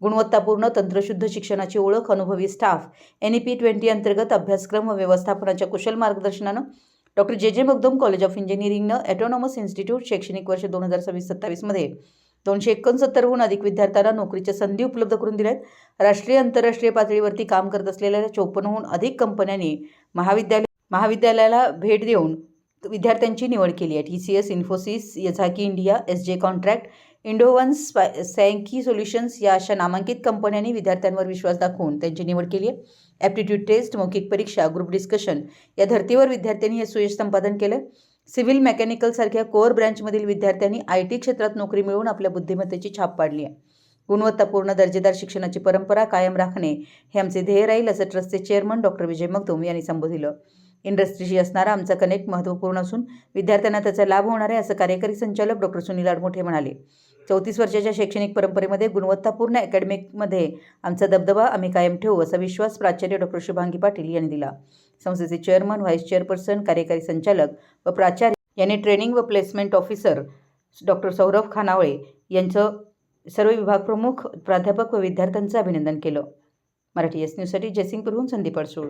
गुणवत्तापूर्ण तंत्रशुद्ध शिक्षणाची ओळख, अनुभवी स्टाफ, NEP 20 अंतर्गत अभ्यासक्रम व व्यवस्थापनाच्या कुशल मार्गदर्शनानं doctor J Magdum college of इंजिनिअरिंगनं ऑटोनॉमस इन्स्टिट्यूट शैक्षणिक वर्ष 2026-27 मध्ये 269हून अधिक विद्यार्थ्यांना नोकरीच्या संधी उपलब्ध करून दिल्यात. राष्ट्रीय आंतरराष्ट्रीय पातळीवरती काम करत असलेल्या 54हून अधिक कंपन्यांनी महाविद्यालयाला भेट देऊन विद्यार्थ्यांची निवड केली आहे. TCS, Infosys, Yazaki India, SJ contract, Indovance, Sanki solutions या अशा नामांकित कंपन्यांनी विद्यार्थ्यांवर विश्वास दाखवून त्यांची निवड केली आहे. ॲप्टिट्यूड टेस्ट, मौखिक परीक्षा, ग्रुप डिस्कशन या धर्तीवर विद्यार्थ्यांनी हे सुयश संपादन केलं. सिव्हिल, मेकॅनिकल सारख्या कोअर ब्रँचमधील विद्यार्थ्यांनी IT क्षेत्रात नोकरी मिळवून आपल्या बुद्धिमत्तेची छाप पाडली आहे. गुणवत्तापूर्ण दर्जेदार शिक्षणाची परंपरा कायम राखणे हे आमचे ध्येय राहील, असं ट्रस्टचे चेअरमन डॉक्टर विजय मगदूम यांनी संबोधिलं. इंडस्ट्रीशी असणारा आमचा कनेक्ट महत्त्वपूर्ण असून विद्यार्थ्यांना त्याचा लाभ होणार आहे, असं कार्यकारी संचालक डॉक्टर सुनील आडमुठे म्हणाले. 34 वर्षाच्या शैक्षणिक परंपरेमध्ये गुणवत्तापूर्ण अकॅडमिकमध्ये आमचा दबदबा आम्ही कायम ठेवू, असा विश्वास प्राचार्य डॉक्टर शुभांगी पाटील यांनी दिला. संस्थेचे चेअरमन, व्हाईस चेअरपर्सन, कार्यकारी संचालक व प्राचार्य यांनी ट्रेनिंग व प्लेसमेंट ऑफिसर डॉक्टर सौरभ खानावळे यांचं सर्व विभाग प्रमुख, प्राध्यापक व विद्यार्थ्यांचं अभिनंदन केलं. मराठी S न्यूजसाठी जयसिंगपूरहून संदीप अडसूळ.